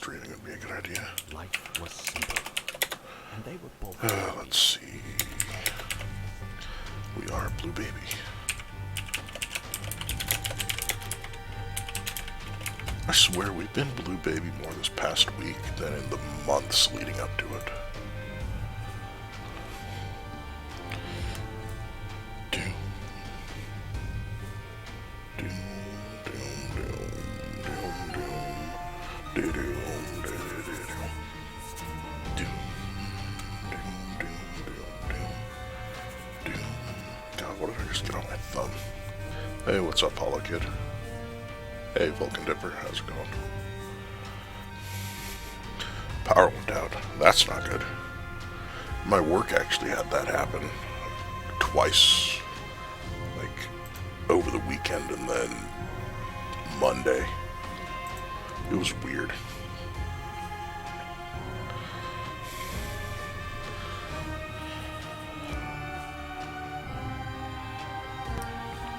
Streaming would be a good idea. Life was simple, and they were both Let's see. We are Blue Baby. I swear we've been Blue Baby more this past week than in the months leading up to it. Doom. Doom, doom, doom, doom, doom. Doom, doom, doom, doom, doom, doom, doom. God, what did I just get on my thumb? Hey, what's up, Hollow Kid? Hey, Vulcan Dipper, how's it going? Power went out. That's not good. My work actually had that happen twice, like over the weekend and then Monday. It was weird.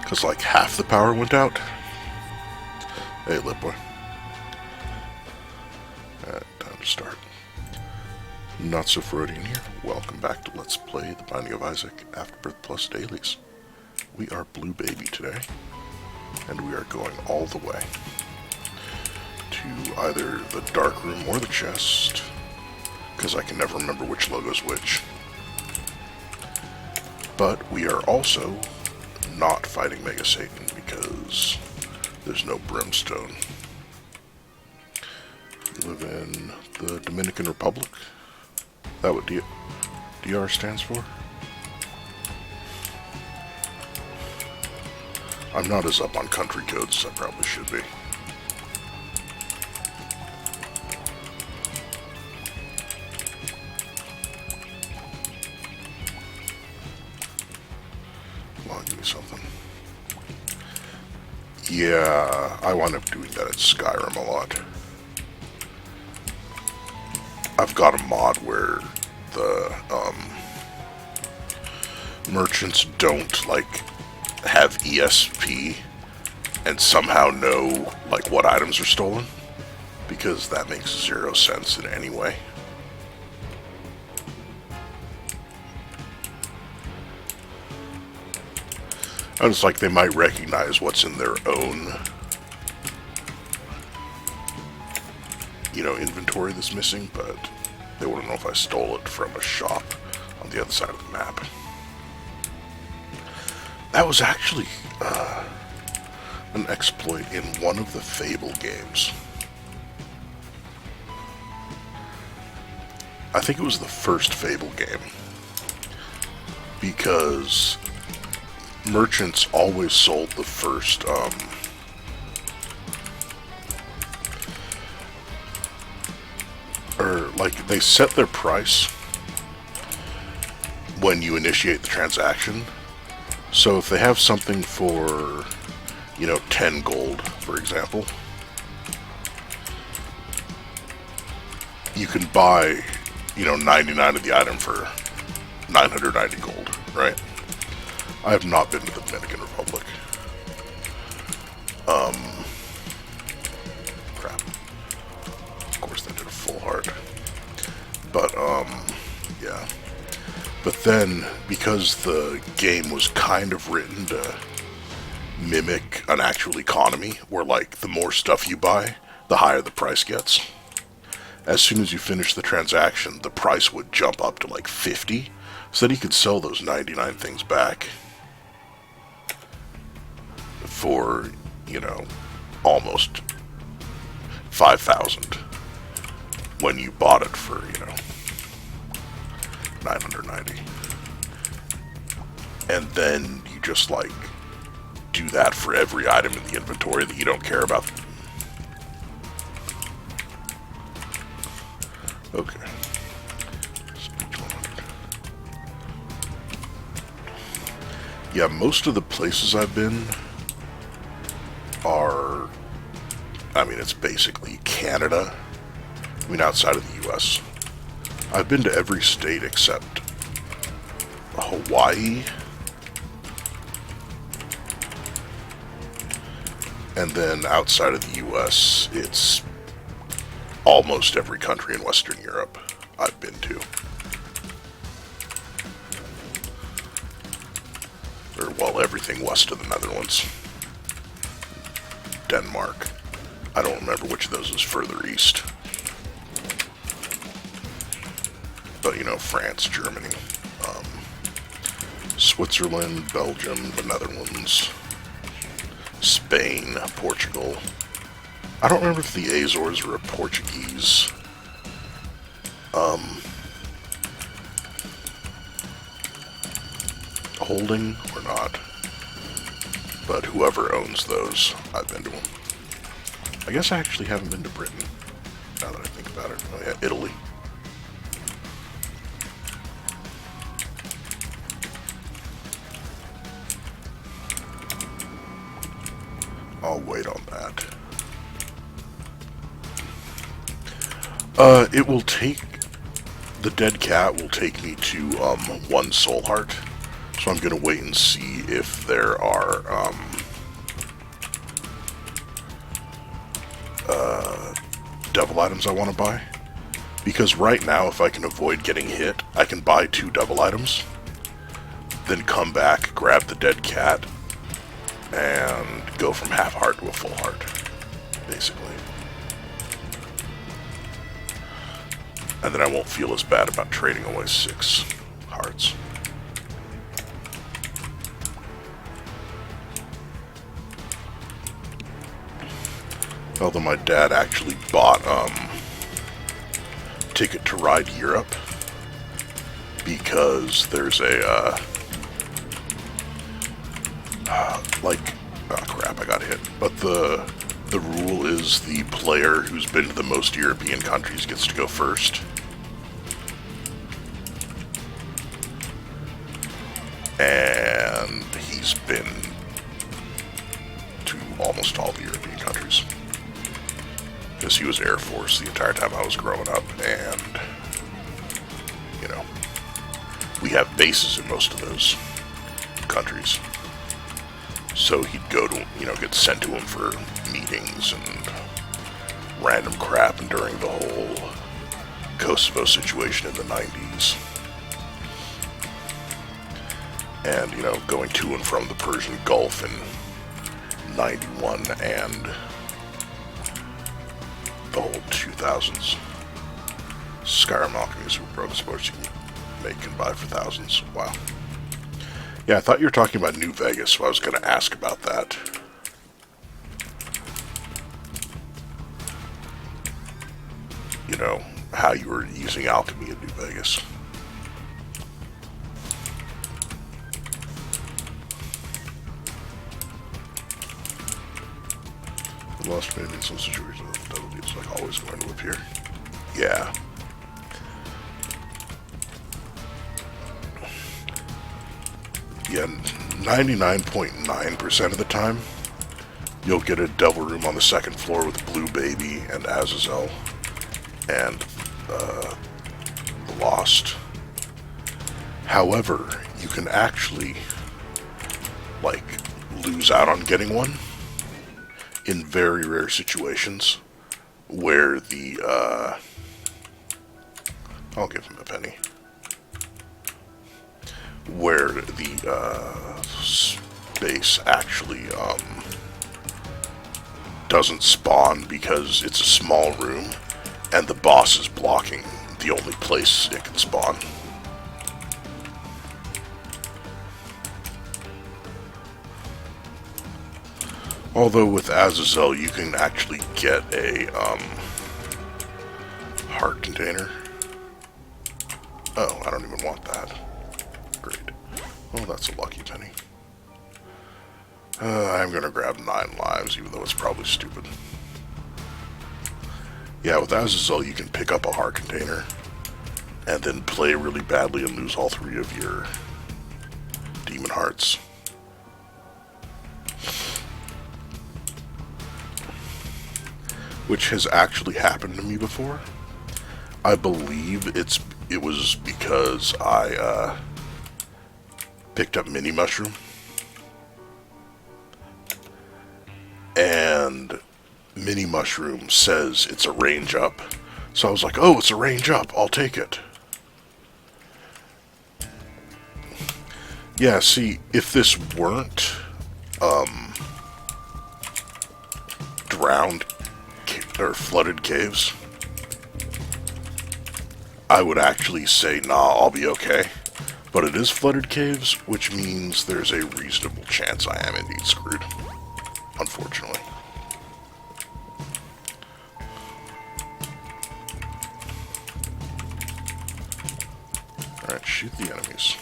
Because like half the power went out. Hey, Lip Boy. Time to start. NotSoFreudian here. Welcome back to Let's Play The Binding of Isaac Afterbirth Plus Dailies. We are Blue Baby today, and we are going all the way to either the dark room or the chest, because I can never remember which logo's which. But we are also not fighting Mega Satan because there's no brimstone. We live in the Dominican Republic. That what DR stands for? I'm not as up on country codes as I probably should be. Come on, give me something. Yeah, I wind up doing that in Skyrim a lot. I've got a mod where the merchants don't like have ESP and somehow know like what items are stolen, because that makes zero sense in any way. And it's like they might recognize what's in their own, inventory that's missing, but they wouldn't know if I stole it from a shop on the other side of the map. That was actually an exploit in one of the Fable games. I think it was the first Fable game, because merchants always sold the first, like, they set their price when you initiate the transaction. So if they have something for, 10 gold, for example, you can buy, 99 of the item for 990 gold, right? I have not been to the Dominican Republic. Crap. Of course they did a full heart. But, yeah. But then, because the game was kind of written to mimic an actual economy, where, like, the more stuff you buy, the higher the price gets. As soon as you finish the transaction, the price would jump up to, like, 50, so that you could sell those 99 things back for, almost 5,000 when you bought it for, 990. And then you just, like, do that for every item in the inventory that you don't care about. Okay. Speech 100. Yeah, most of the places I've been are, it's basically Canada. Outside of the US. I've been to every state except Hawaii. And then outside of the US, it's almost every country in Western Europe I've been to. Or, well, everything west of the Netherlands. Denmark. I don't remember which of those is further east. But, you know, France, Germany, Switzerland, Belgium, the Netherlands, Spain, Portugal. I don't remember if the Azores were a Portuguese holding or not. But whoever owns those, I've been to them. I guess I actually haven't been to Britain, now that I think about it. Oh yeah, Italy. I'll wait on that. It will take... The dead cat will take me to, 1 soul heart. So I'm gonna wait and see if there are, devil items I want to buy. Because right now, if I can avoid getting hit, I can buy 2 devil items, then come back, grab the dead cat, and go from half heart to a full heart, basically. And then I won't feel as bad about trading away 6 hearts. Although my dad actually bought Ticket to Ride Europe because there's a oh crap, I got hit. But the rule is the player who's been to the most European countries gets to go first. And he's been to almost all the European countries. Because he was Air Force the entire time I was growing up, and, you know, we have bases in most of those countries. So he'd go to, you know, get sent to him for meetings and random crap, and during the whole Kosovo situation in the 90s. And, you know, going to and from the Persian Gulf in 91 and the whole 2000s. Skyrim Alchemy is a broken sports you can make and buy for thousands. Wow. Yeah, I thought you were talking about New Vegas, so I was going to ask about that. You know, how you were using alchemy in New Vegas. Lost maybe in some situations, it's like always going to appear. Yeah. Yeah, 99.9% of the time, you'll get a devil room on the second floor with Blue Baby and Azazel and Lost. However, you can actually, like, lose out on getting one in very rare situations where the, I'll give him a penny, where the, space actually, doesn't spawn because it's a small room and the boss is blocking the only place it can spawn. Although with Azazel you can actually get a heart container. Oh, I don't even want that. Great. Oh, that's a lucky penny. I'm gonna grab 9 lives, even though it's probably stupid. Yeah, with Azazel you can pick up a heart container and then play really badly and lose all 3 of your demon hearts. Which has actually happened to me before. I believe it was because I picked up Mini Mushroom. And mini mushroom says it's a range up. So I was like, oh, it's a range up. I'll take it. Yeah, see, if this weren't drowned or flooded caves, I would actually say, nah, I'll be okay. But it is flooded caves, which means there's a reasonable chance I am indeed screwed. Unfortunately. Alright, shoot the enemies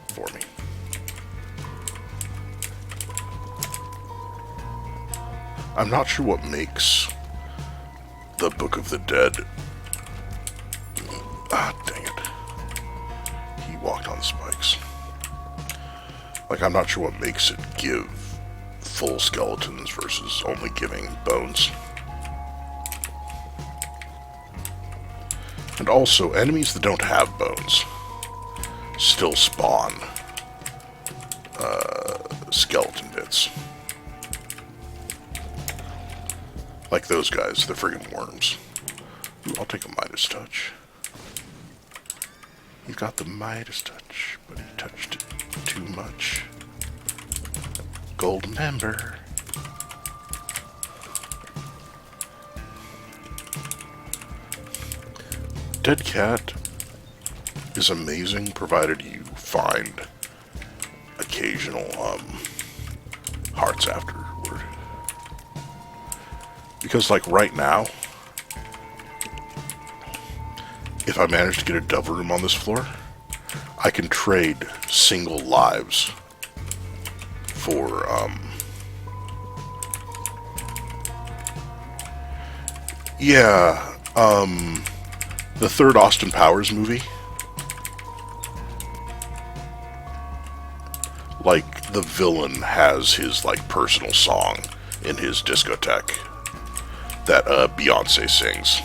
for me. I'm not sure what makes the Book of the Dead... Ah, dang it. He walked on spikes. Like, I'm not sure what makes it give full skeletons versus only giving bones. And also, enemies that don't have bones still spawn skeleton bits. Like those guys, the friggin' worms. Ooh, I'll take a Midas touch. He got the Midas touch, but he touched it too much. Gold member. Dead cat is amazing, provided you find occasional hearts afterward. Because, like, right now, if I manage to get a double room on this floor, I can trade single lives for, the third Austin Powers movie. Like, the villain has his, like, personal song in his discotheque that Beyonce sings.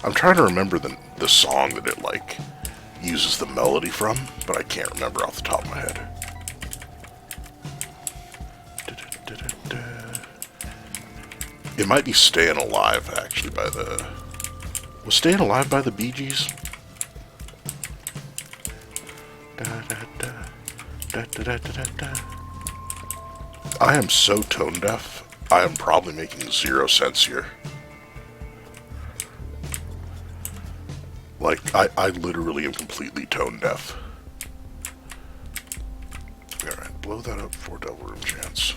I'm trying to remember the song that it, like, uses the melody from, but I can't remember off the top of my head. It might be Staying Alive, actually, by the... Was Staying Alive by the Bee Gees? I am so tone deaf, I am probably making 0 sense here. Like, I literally am completely tone deaf. Alright, blow that up for double room chance.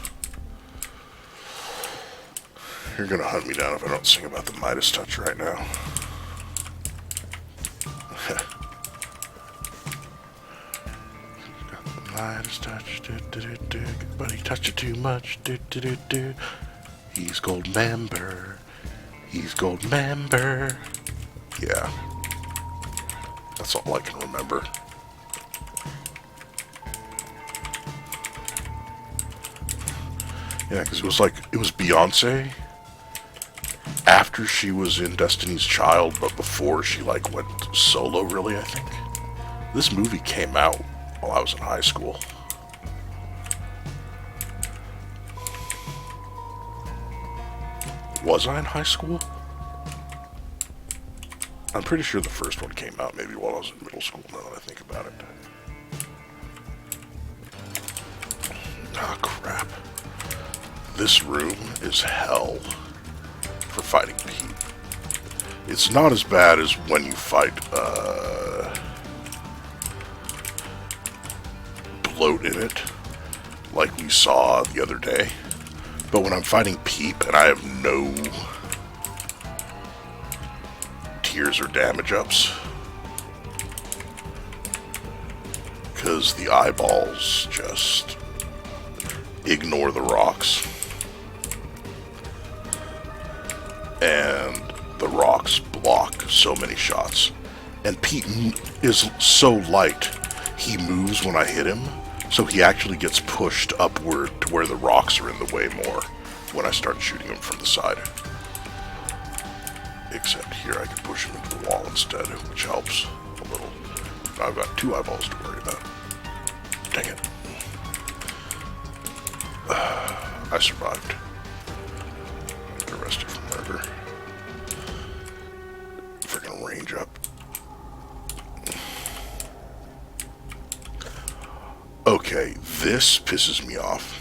You're gonna hunt me down if I don't sing about the Midas touch right now. Got the Midas touch, but he touched it too much, He's gold member. He's gold member. Yeah. That's all I can remember. Yeah, because it was Beyonce after she was in Destiny's Child, but before she, like, went solo, really, I think. This movie came out while I was in high school. Was I in high school? I'm pretty sure the first one came out maybe while I was in middle school, now that I think about it. Ah, crap. This room is hell for fighting Pete. It's not as bad as when you fight, Bloat in it, like we saw the other day. But when I'm fighting Peep and I have no tears or damage ups, because the eyeballs just ignore the rocks, and the rocks block so many shots, and Pete is so light, he moves when I hit him, so he actually gets pushed upward to where the rocks are in the way more when I start shooting him from the side. Except here I can push him into the wall instead, which helps a little. Now I've got 2 eyeballs to worry about. Dang it. I survived. Get arrested for murder. Freaking range up. Okay, this pisses me off.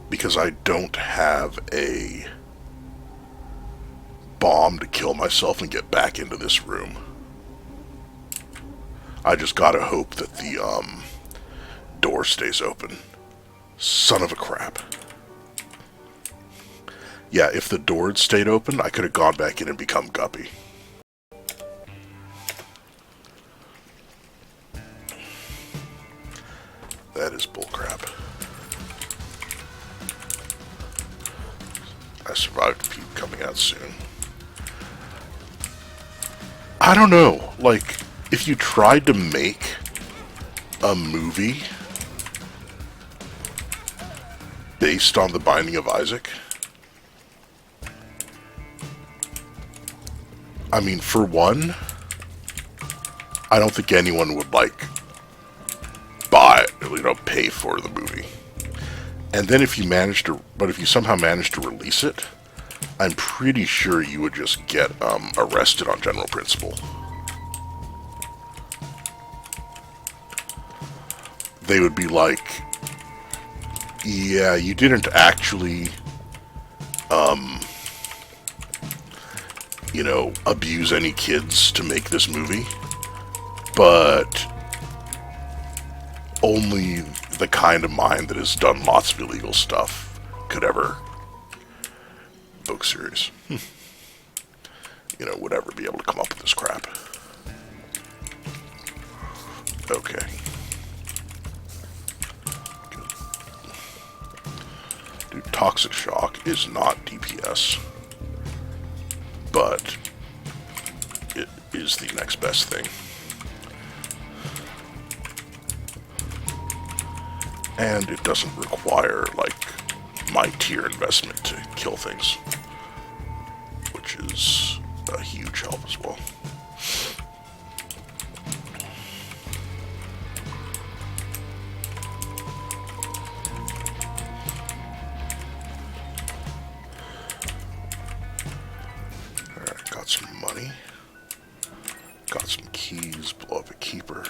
Because I don't have a bomb to kill myself and get back into this room. I just gotta hope that the door stays open. Son of a crap. Yeah, if the door had stayed open, I could have gone back in and become Guppy. That is bullcrap. I survived puke coming out soon. I don't know, like, if you tried to make a movie based on The Binding of Isaac, I mean, for one, I don't think anyone would, like, buy it, you know, pay for the movie. And then if you somehow managed to release it, I'm pretty sure you would just get arrested on general principle. They would be like, yeah, you didn't actually, you know, abuse any kids to make this movie, but only the kind of mind that has done lots of illegal stuff could ever book series. You know, would ever be able to come up with this crap. Okay. Good. Dude, Toxic Shock is not DPS, but it is the next best thing. And it doesn't require, like, my tier investment to kill things, which is a huge help as well. Alright, got some money. Got some keys, blow up a keeper.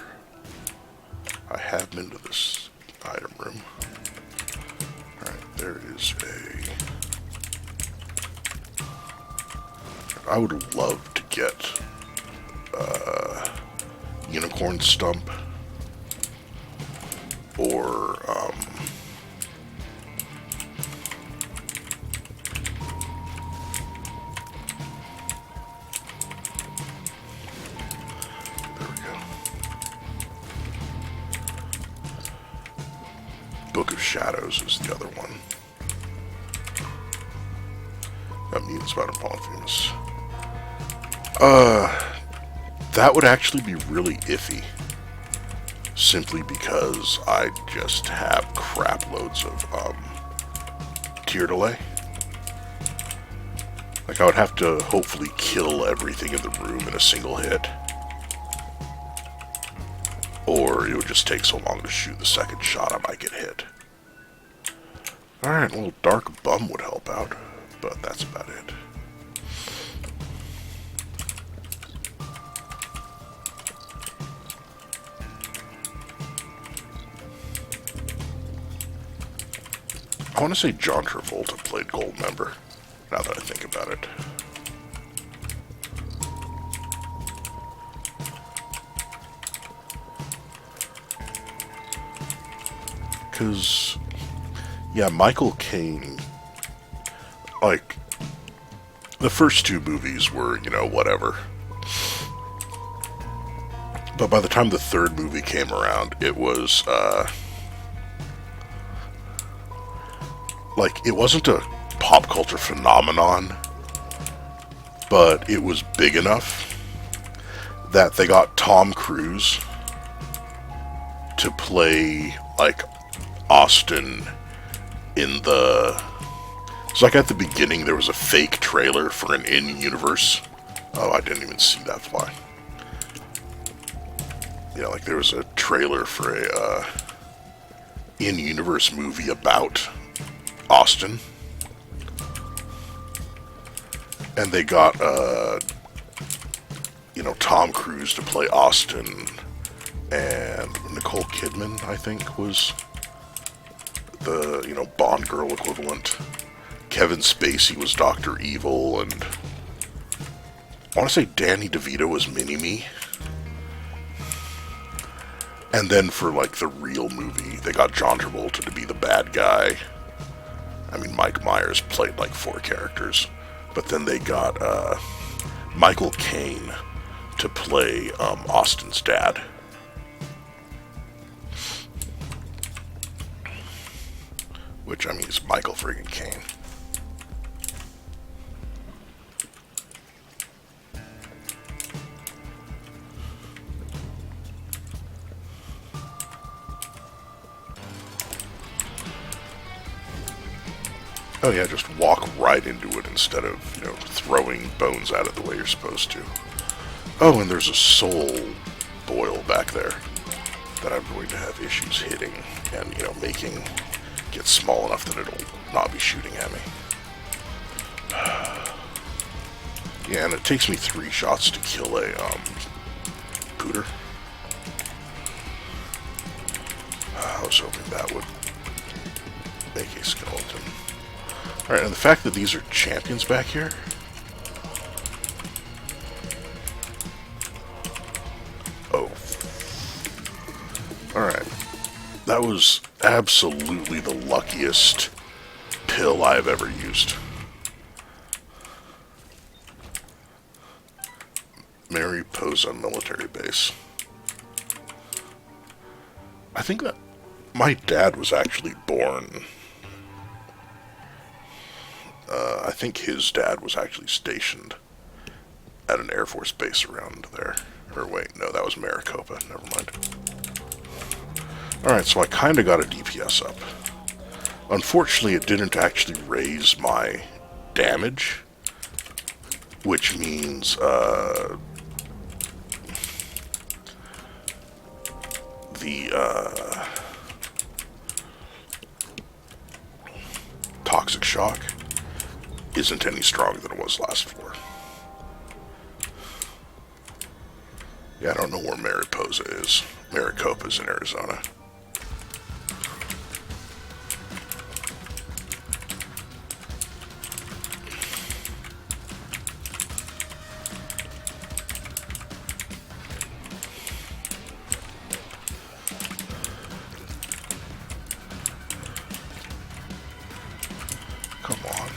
I have been to this item room. Alright, there is I would love to get unicorn stump or there we go. Book of Shadows is the other one. That means about Polyphemus. That would actually be really iffy. Simply because I just have crap loads of tier delay. Like, I would have to hopefully kill everything in the room in a single hit. Or it would just take so long to shoot the second shot I might get hit. Alright, a little Dark Bum would help out, but that's about it. I want to say John Travolta played Goldmember, now that I think about it. Because, yeah, Michael Caine, like, the first two movies were, you know, whatever. But by the time the third movie came around, it was, like, it wasn't a pop culture phenomenon, but it was big enough that they got Tom Cruise to play, like, Austin in the... It's like at the beginning there was a fake trailer for an in-universe. Oh, I didn't even see that fly. Yeah, like there was a trailer for a in-universe movie about Austin. And they got, Tom Cruise to play Austin, and Nicole Kidman, I think, was the, Bond girl equivalent. Kevin Spacey was Dr. Evil, and I want to say Danny DeVito was Mini-Me. And then for, the real movie, they got John Travolta to be the bad guy. I mean, Mike Myers played, 4 characters. But then they got, Michael Caine to play, Austin's dad. Which, I mean, is Michael friggin' Caine. Oh yeah, just walk right into it instead of, throwing bones at it the way you're supposed to. Oh, and there's a soul boil back there that I'm going to have issues hitting and, making get small enough that it'll not be shooting at me. Yeah, and it takes me 3 shots to kill a, pooter. I was hoping that would make a skeleton. Alright, and the fact that these are champions back here. Oh. Alright. That was absolutely the luckiest pill I've ever used. Mariposa military base. I think that my dad was actually born... I think his dad was actually stationed at an Air Force base around there. Or wait, no, that was Maricopa. Never mind. Alright, so I kind of got a DPS up. Unfortunately, it didn't actually raise my damage, which means, the, toxic shock isn't any stronger than it was last floor. Yeah, I don't know where Mariposa is. Maricopa's in Arizona. Come on.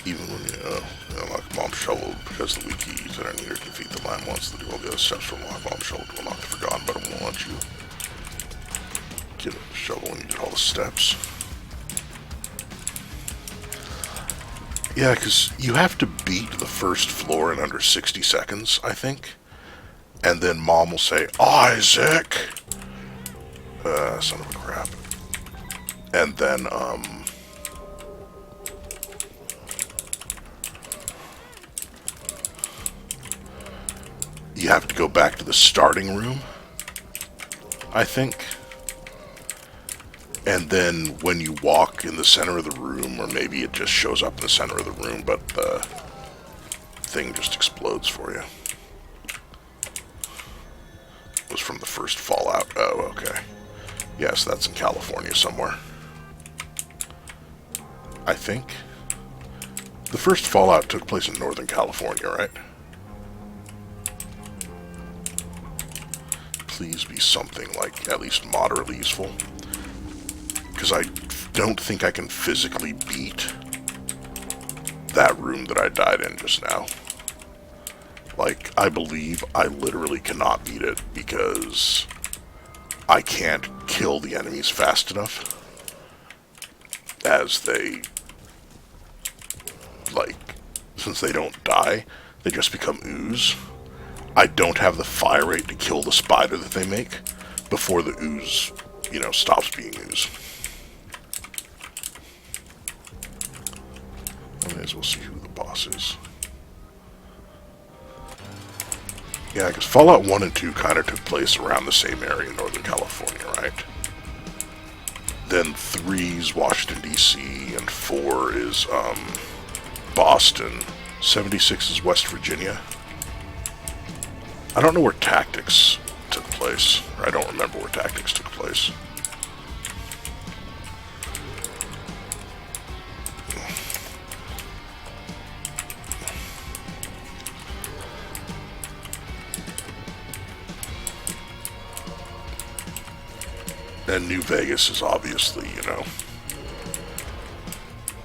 Even when like Mom shoveled because the wikis that I need to defeat the mine once to do all the other steps from my Mom shoveled will not be forgotten, but it won't let you get a shovel when you did all the steps. Yeah, because you have to beat the first floor in under 60 seconds, I think. And then Mom will say, Isaac! Son of a crap. And then, you have to go back to the starting room, I think. And then when you walk in the center of the room, or maybe it just shows up in the center of the room, but the thing just explodes for you. It was from the first Fallout. Oh, okay. Yes, that's in California somewhere. I think. The first Fallout took place in Northern California, right? Please be something like at least moderately useful. Because I don't think I can physically beat that room that I died in just now. Like, I believe I literally cannot beat it because I can't kill the enemies fast enough. As they, like, since they don't die, they just become ooze. I don't have the fire rate to kill the spider that they make before the ooze, stops being ooze. I may as well see who the boss is. Yeah, because Fallout 1 and 2 kind of took place around the same area in Northern California, right? Then 3's Washington, D.C., and 4 is, Boston. 76 is West Virginia. I don't know where Tactics took place. Or I don't remember where Tactics took place. And New Vegas is obviously, you know,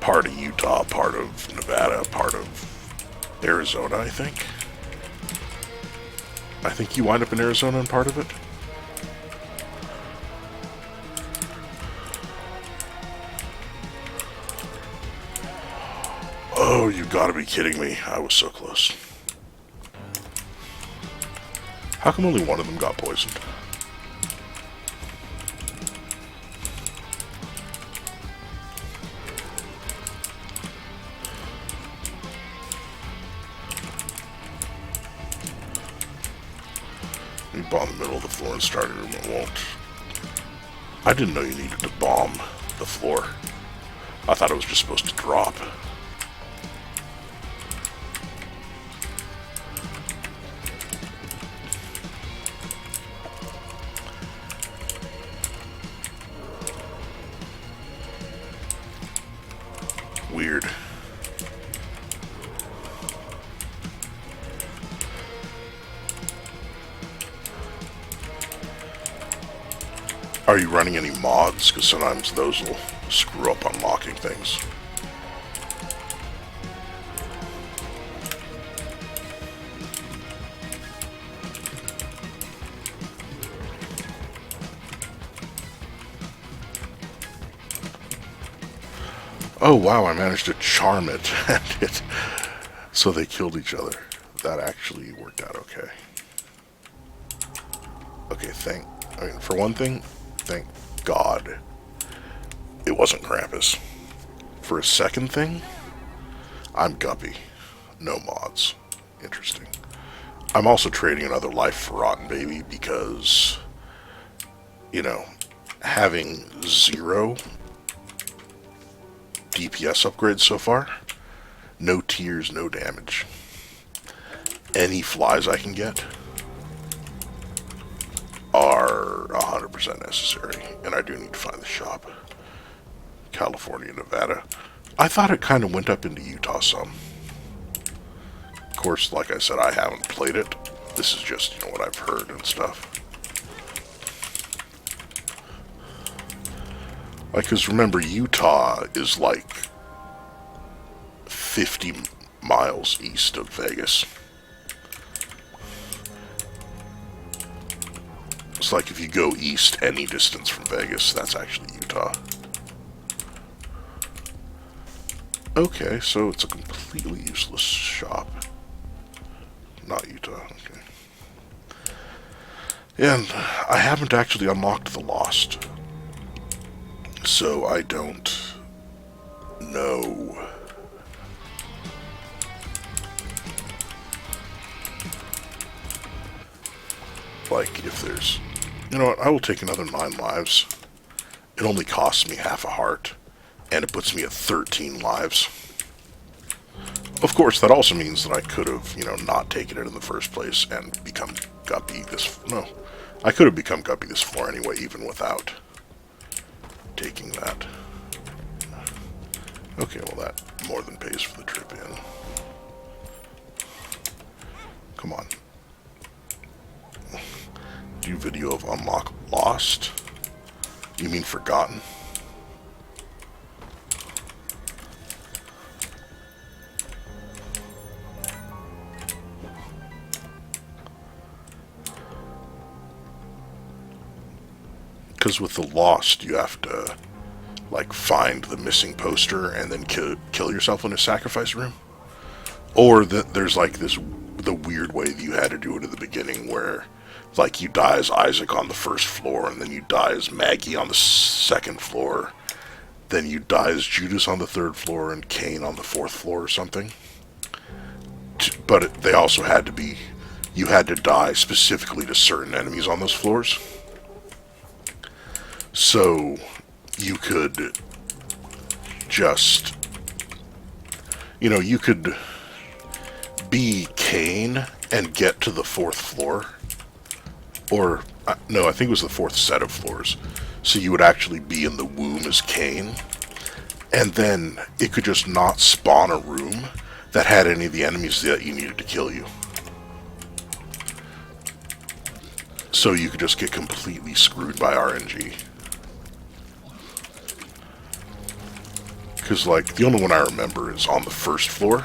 part of Utah, part of Nevada, part of Arizona, I think. I think you wind up in Arizona and part of it. Oh, you gotta be kidding me. I was so close. How come only one of them got poisoned? You bomb the middle of the floor and start a room, it won't. I didn't know you needed to bomb the floor. I thought it was just supposed to drop. Weird. Are you running any mods? Because sometimes those will screw up unlocking things. Oh wow, I managed to charm it, and it, so they killed each other. That actually worked out okay. Okay, for one thing, thank God it wasn't Krampus. For a second thing, I'm Guppy. No mods. Interesting. I'm also trading another life for Rotten Baby because, you know, having 0 DPS upgrades so far, no tears, no damage. Any flies I can get are 100% necessary, and I do need to find the shop. California, Nevada. I thought it kind of went up into Utah some. Of course, like I said, I haven't played it. This is just, you know, what I've heard and stuff. Like, because remember, Utah is like 50 miles east of Vegas. It's like if you go east any distance from Vegas, that's actually Utah. Okay, so it's a completely useless shop. Not Utah, okay. And I haven't actually unlocked the Lost. So I don't know. Like, if there's... You know what, I will take another 9 lives. It only costs me half a heart. And it puts me at 13 lives. Of course, that also means that I could have, you know, not taken it in the first place and become Guppy this... No. I could have become Guppy this floor anyway, even without taking that. Okay, well that more than pays for the trip in. Come on. Do video of unlock Lost? You mean forgotten? Because with the Lost, you have to, like, find the missing poster and then kill yourself in a sacrifice room. Or there's, like, the weird way that you had to do it at the beginning where, like, you die as Isaac on the first floor and then you die as Maggie on the second floor. then you die as Judas on the 3rd floor and Cain on the 4th floor or something. But they also had to be, you had to die specifically to certain enemies on those floors. So you could just, you could be Cain and get to the 4th floor. Or, no, I think it was the 4th set of floors. So you would actually be in the womb as Cain. And then it could just not spawn a room that had any of the enemies that you needed to kill you. So you could just get completely screwed by RNG. Because, like, the only one I remember is on the 1st floor.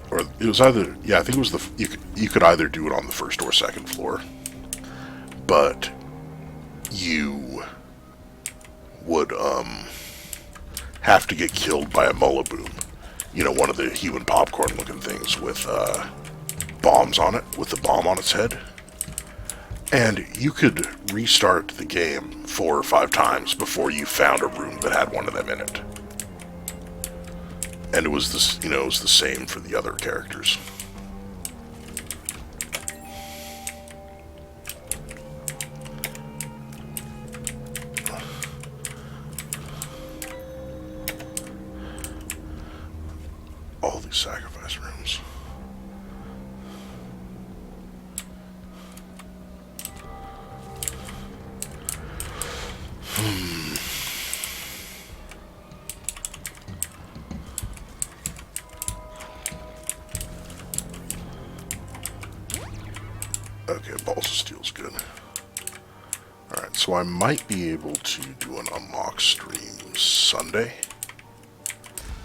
Or it was either, yeah, I think it was you could either do it on the 1st or 2nd floor. But you would, have to get killed by a Mullaboom. One of the human popcorn looking things with, bombs on it, with the bomb on its head. And you could restart the game 4 or 5 times before you found a room that had one of them in it. And it was this, it was the same for the other characters. All these sacrifice rooms. Okay, Balls of Steel's good. Alright, so I might be able to do an unlock stream Sunday.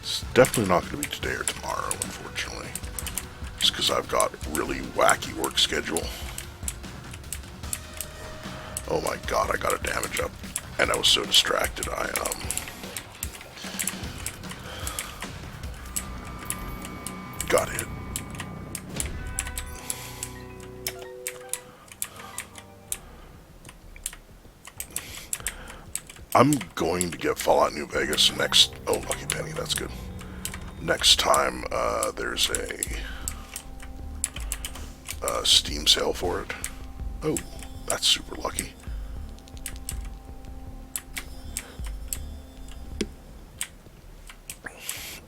It's definitely not going to be today or tomorrow, unfortunately. Just because I've got a really wacky work schedule. Oh my god, I got a damage up. And I was so distracted, I got hit. I'm going to get Fallout New Vegas next... Oh, Lucky Penny, that's good. Next time there's a Steam sale for it. Oh, that's super lucky.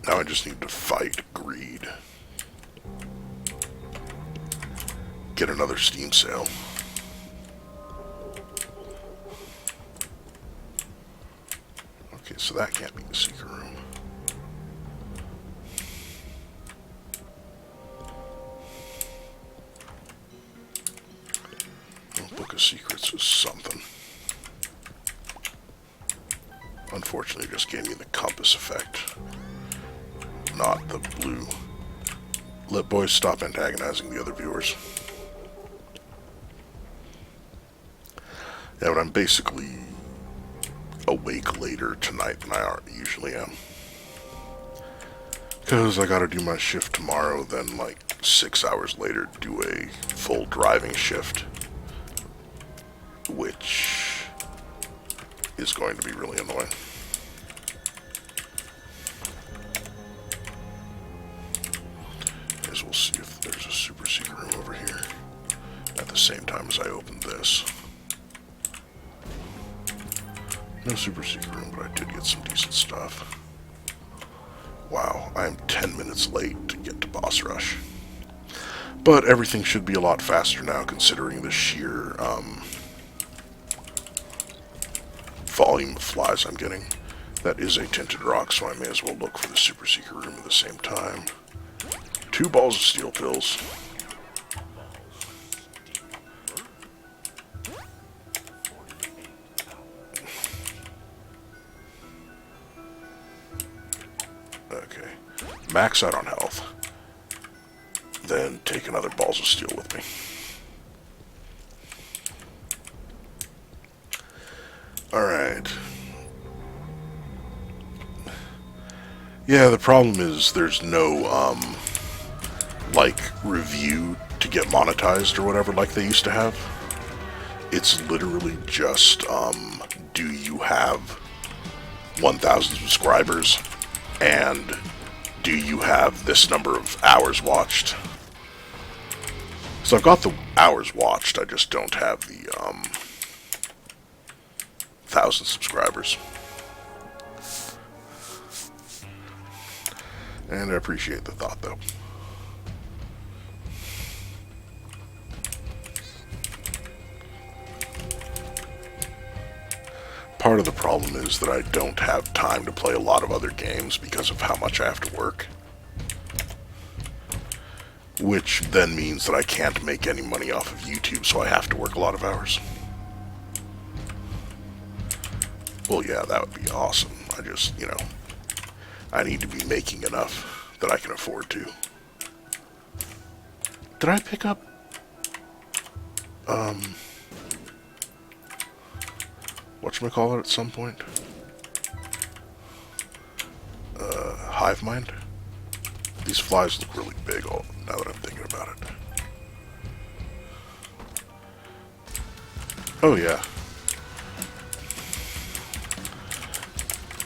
Now I just need to fight greed. Get another Steam sale. Okay, so that can't be the secret room. Well, Book of Secrets is something. Unfortunately, it just gave me the compass effect, not the blue. Let boys stop antagonizing the other viewers. Yeah, but I'm basically awake later tonight than I usually am. Because I gotta do my shift tomorrow, then like 6 hours later do a full driving shift. Which is going to be really annoying. As we'll see if there's a super secret room over here at the same time as I open this. No super secret room, but I did get some decent stuff. Wow, I am 10 minutes late to get to boss rush. But everything should be a lot faster now, considering the sheer volume of flies I'm getting. That is a tinted rock, so I may as well look for the super secret room at the same time. 2 balls of steel pills. Okay. Max out on health. Then take another balls of steel with me. Alright. Yeah, the problem is there's no, like, review to get monetized or whatever like they used to have. It's literally just, do you have 1,000 subscribers, and do you have this number of hours watched? So I've got the hours watched, I just don't have the 1,000 subscribers. And I appreciate the thought, though. Part of the problem is that I don't have time to play a lot of other games because of how much I have to work. Which then means that I can't make any money off of YouTube, so I have to work a lot of hours. Well, yeah, that would be awesome. I just, I need to be making enough that I can afford to. Did I pick up, whatchamacallit at some point? Hive mind? These flies look really big now that I'm thinking about it. Oh yeah.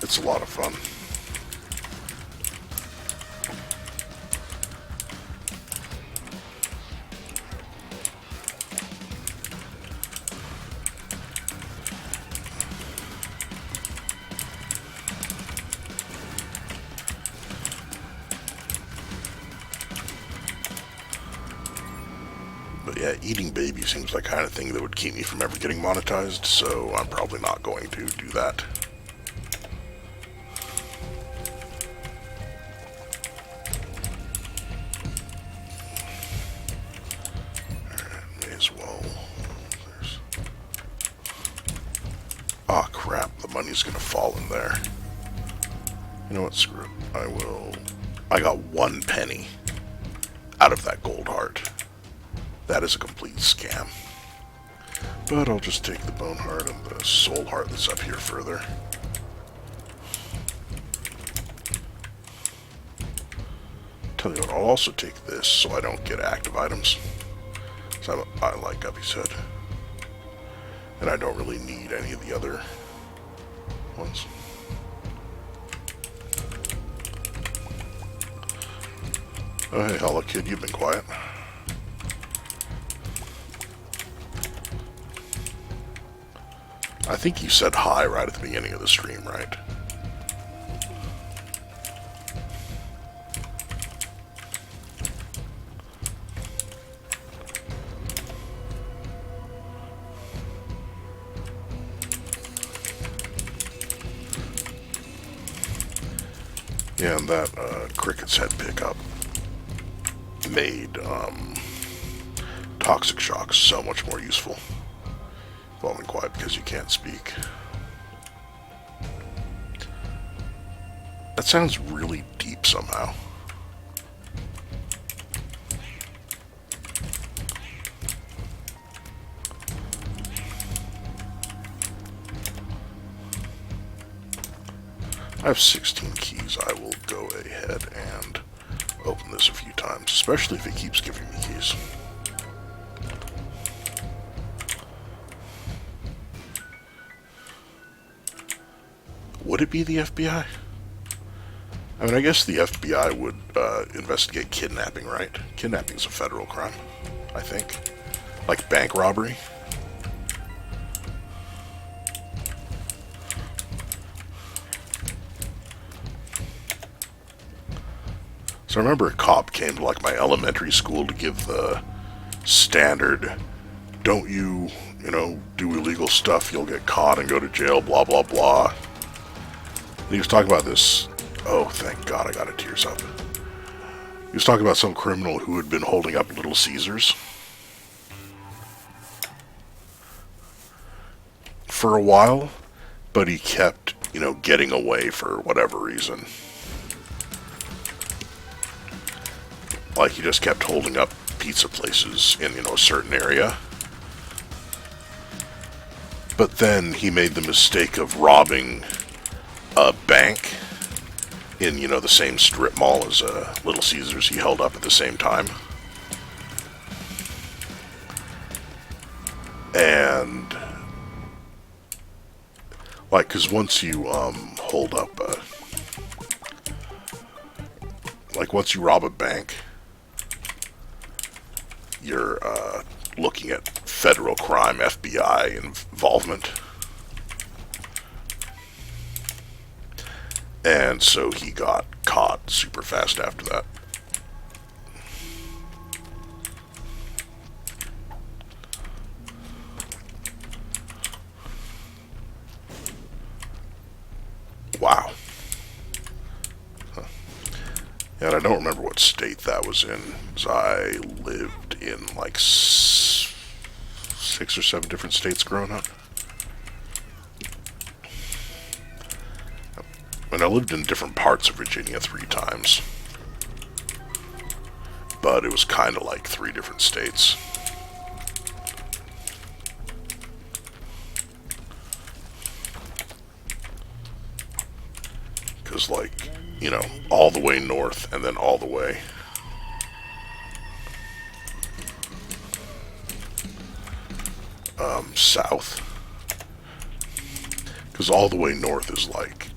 It's a lot of fun. But yeah, eating baby seems like the kind of thing that would keep me from ever getting monetized, so I'm probably not going to do that. May as well. Ah, crap, the money's gonna fall in there. You know what, screw it. I got 1 penny out of that gold heart. That is a complete scam. But I'll just take the bone heart and the soul heart that's up here further. Tell you what, I'll also take this so I don't get active items. So I like Guppy's head. And I don't really need any of the other ones. Oh hey, Hello Kid, you've been quiet. I think you said hi right at the beginning of the stream, right? Yeah, and that cricket's head pickup made toxic shock so much more useful. Well, I'm quiet because you can't speak. That sounds really deep somehow. I have 16 keys. I will go ahead and open this a few times, especially if it keeps giving me keys. Would it be the FBI? I mean, I guess the FBI would investigate kidnapping, right? Kidnapping's a federal crime, I think. Like bank robbery. So I remember a cop came to like my elementary school to give the standard, don't you do illegal stuff, you'll get caught and go to jail, blah, blah, blah. And he was talking about this, oh, thank God I got it tears up. He was talking about some criminal who had been holding up Little Caesars for a while, but he kept, getting away for whatever reason. Like, he just kept holding up pizza places in, a certain area. But then he made the mistake of robbing a bank in, the same strip mall as Little Caesars he held up at the same time. And, Like, because once you hold up, like once you rob a bank, you're looking at federal crime, FBI involvement. And so he got caught super fast after that. Wow. Huh. And I don't remember what state that was in, because I lived in like 6 or 7 different states growing up. And I lived in different parts of Virginia 3 times. But it was kind of like 3 different states. Because, like, you know, all the way north and then all the way south. Because all the way north is, like,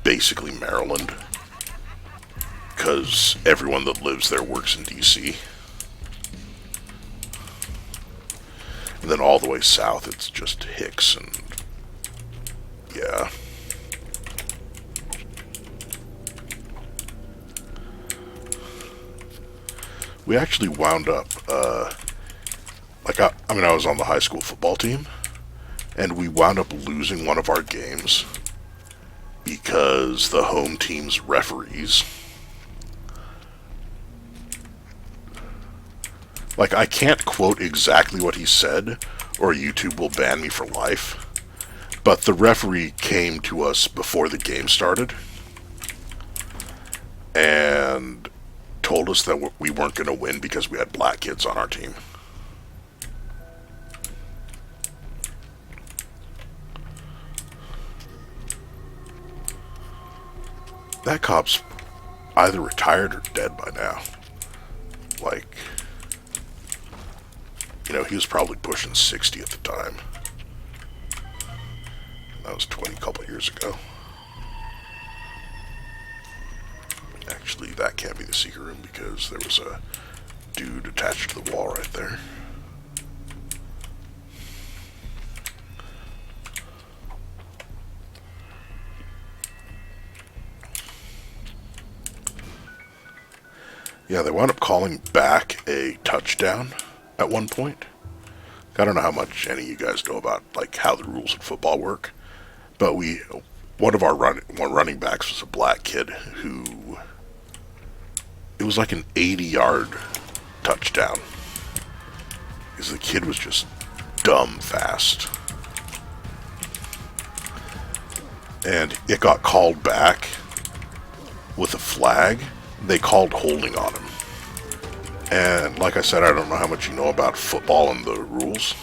basically Maryland. Because everyone that lives there works in D.C. And then all the way south, it's just Hicks and... yeah. We actually wound up, like, I was on the high school football team, and we wound up losing one of our games because the home team's referees, like, I can't quote exactly what he said, or YouTube will ban me for life, but the referee came to us before the game started, and told us that we weren't going to win because we had black kids on our team. That cop's either retired or dead by now. Like, you know, he was probably pushing 60 at the time. That was 20 couple years ago. Actually, that can't be the secret room because there was a dude attached to the wall right there. Yeah, they wound up calling back a touchdown at one point. I don't know how much any of you guys know about, like, how the rules of football work, but one of our running backs was a black kid who, it was like an 80-yard touchdown because the kid was just dumb fast, and it got called back with a flag. They called holding on him. And like I said, I don't know how much you know about football and the rules,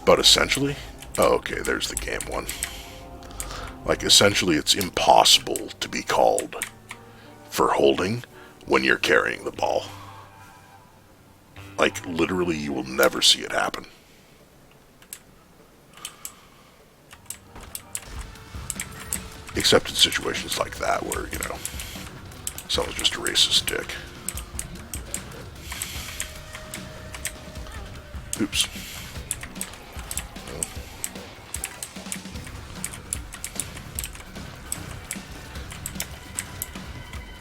but essentially, oh, okay, there's the game one. Like, essentially, it's impossible to be called for holding when you're carrying the ball. Like, literally, you will never see it happen. Except in situations like that where, you know, someone's just a racist dick. Oops.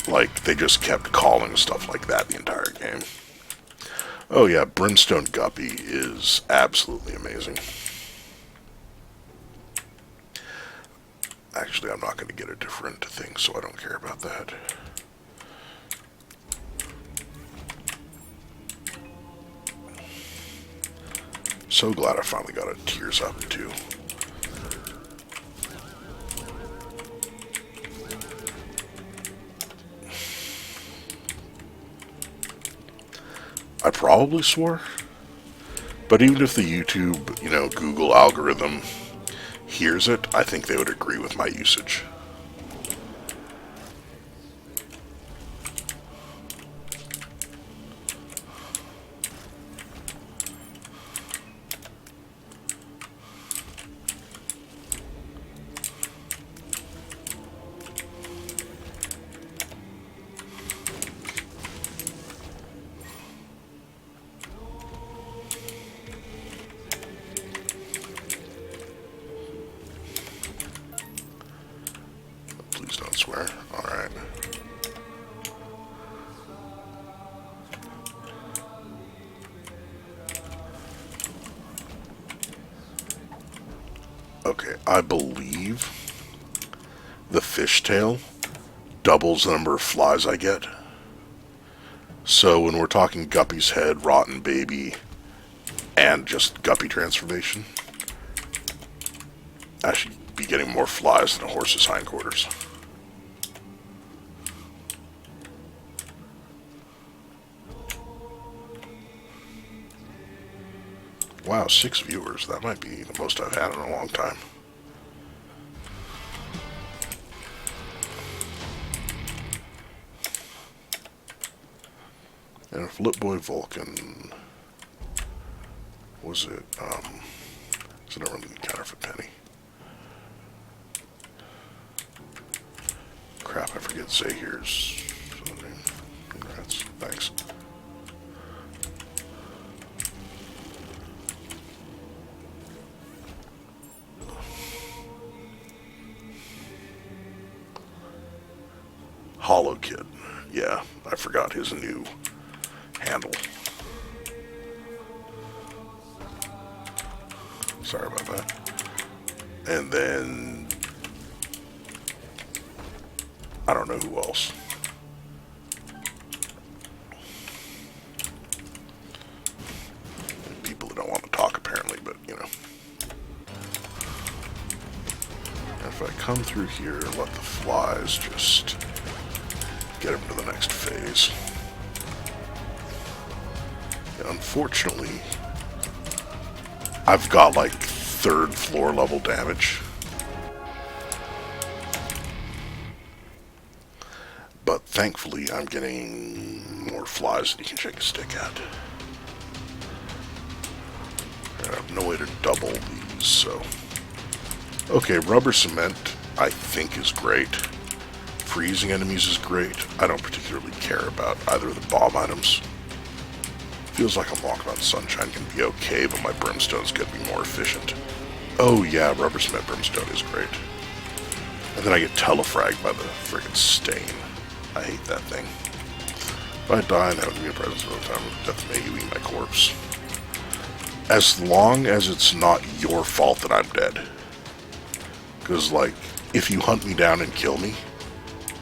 Like, they just kept calling stuff like that the entire game. Oh yeah, Brimstone Guppy is absolutely amazing. Actually, I'm not going to get a different thing, so I don't care about that. So glad I finally got a Tears Up, too. I probably swore, but even if the YouTube, you know, Google algorithm hears it, I think they would agree with my usage. Okay, I believe the fishtail doubles the number of flies I get. So when we're talking Guppy's head, rotten baby, and just Guppy transformation, I should be getting more flies than a horse's hindquarters. Wow, 6 viewers. That might be the most I've had in a long time. And if Flipboy Vulcan was it, is it a really counterfeit penny? Crap, I forget Zahir's name. Congrats. Thanks. Hollow Kid. Yeah, I forgot his new handle. Sorry about that. And then I don't know who else. People that don't want to talk apparently, but you know. And if I come through here and let the flies just get them to the next phase. And unfortunately, I've got like 3rd floor level damage. But thankfully, I'm getting more flies than you can shake a stick at. And I have no way to double these, so. Okay, rubber cement, I think is great. Freezing enemies is great. I don't particularly care about either of the bomb items. Feels like I'm walking on sunshine can be okay, but my brimstone's gonna be more efficient. Oh yeah, rubber cement brimstone is great. And then I get telefragged by the friggin' stain. I hate that thing. If I die, that would be a presence of the time of death, may you eat my corpse. As long as it's not your fault that I'm dead. Because, like, if you hunt me down and kill me,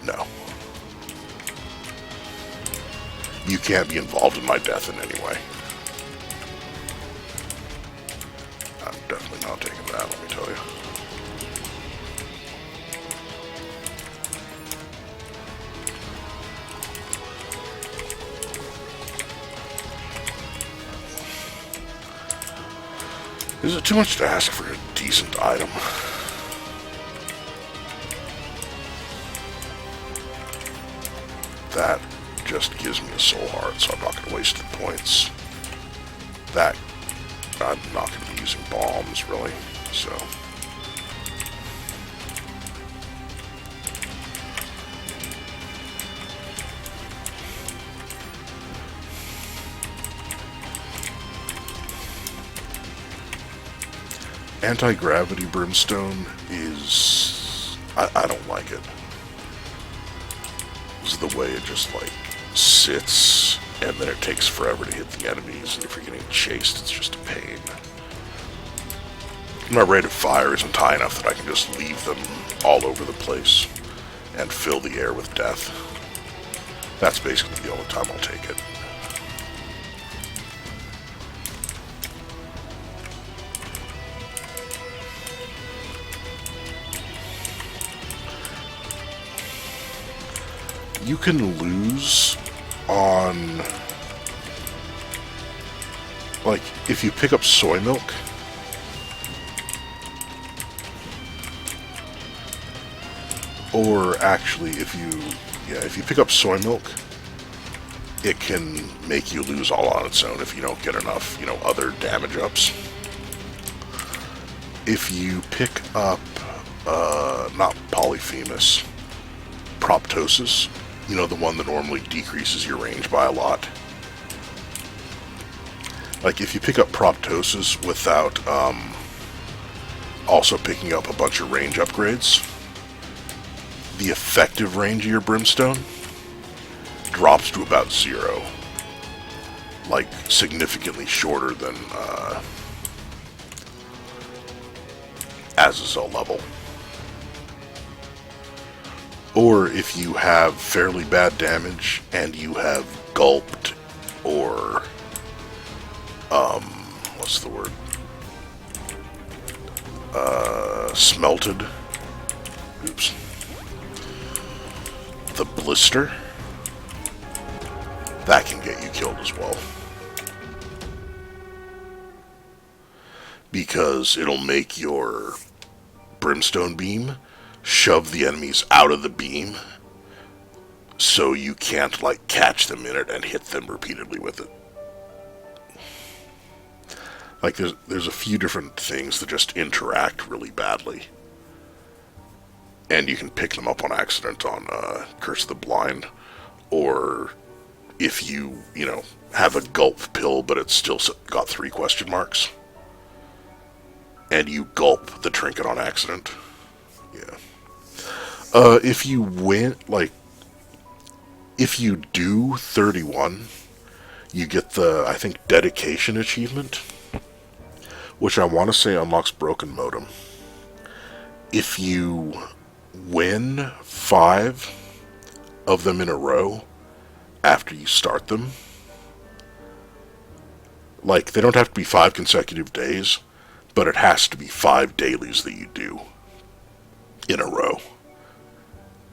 no. You can't be involved in my death in any way. I'm definitely not taking that, let me tell you. Is it too much to ask for a decent item? That just gives me a soul heart, so I'm not going to waste the points. That, I'm not going to be using bombs, really, so. Anti-gravity brimstone is, I don't like it. Is the way it just like sits and then it takes forever to hit the enemies, and if you're getting chased it's just a pain. My rate of fire isn't high enough that I can just leave them all over the place and fill the air with death. That's basically the only time I'll take it. You can lose on, like, if you pick up soy milk, or actually if you pick up soy milk, it can make you lose all on its own if you don't get enough, other damage ups. If you pick up, not Polyphemus, Proptosis, the one that normally decreases your range by a lot. Like, if you pick up Proptosis without also picking up a bunch of range upgrades, the effective range of your brimstone drops to about 0. Like, significantly shorter than Azazel level. Or if you have fairly bad damage and you have gulped or what's the word? Smelted. Oops. The blister. That can get you killed as well. Because it'll make your brimstone beam shove the enemies out of the beam so you can't, like, catch them in it and hit them repeatedly with it. Like, there's a few different things that just interact really badly. And you can pick them up on accident on Curse of the Blind. Or if you have a gulp pill, but it's still got 3 question marks. And you gulp the trinket on accident. Yeah. If you win, like, if you do 31, you get the, I think, dedication achievement, which I want to say unlocks broken modem. If you win 5 of them in a row after you start them, like, they don't have to be 5 consecutive days, but it has to be 5 dailies that you do in a row.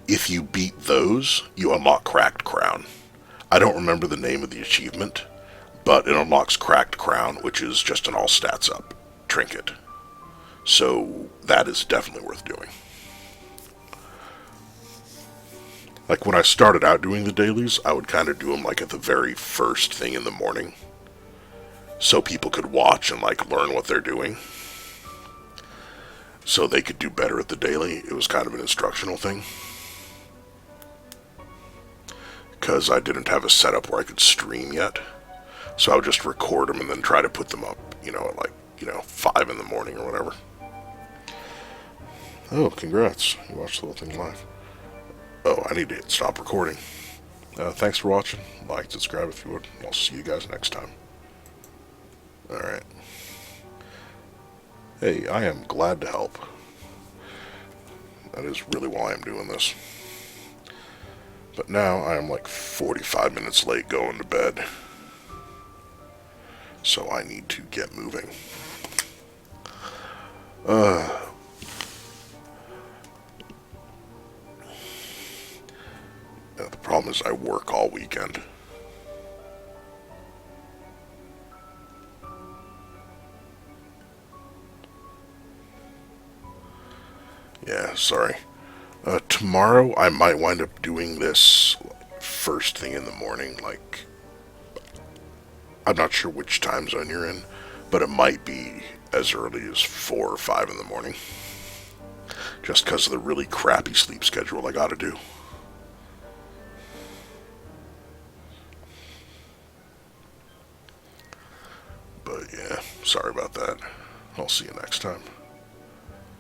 If you beat those, you unlock Cracked Crown. I don't remember the name of the achievement, but it unlocks Cracked Crown, which is just an all stats up trinket. So that is definitely worth doing. Like, when I started out doing the dailies, I would kind of do them like at the very first thing in the morning, so people could watch and, like, learn what they're doing, so they could do better at the daily. It was kind of an instructional thing, because I didn't have a setup where I could stream yet, so I would just record them and then try to put them up, at like, 5 in the morning or whatever. Oh, congrats. You watched the whole thing live. Oh, I need to hit stop recording. Thanks for watching. Like, subscribe if you would. I'll see you guys next time. Alright. Hey, I am glad to help. That is really why I'm doing this. But now I am like 45 minutes late going to bed. So I need to get moving. The problem is I work all weekend. Yeah, sorry. Tomorrow I might wind up doing this first thing in the morning, like, I'm not sure which time zone you're in, but it might be as early as 4 or 5 in the morning. Just because of the really crappy sleep schedule I gotta do. But yeah, sorry about that. I'll see you next time.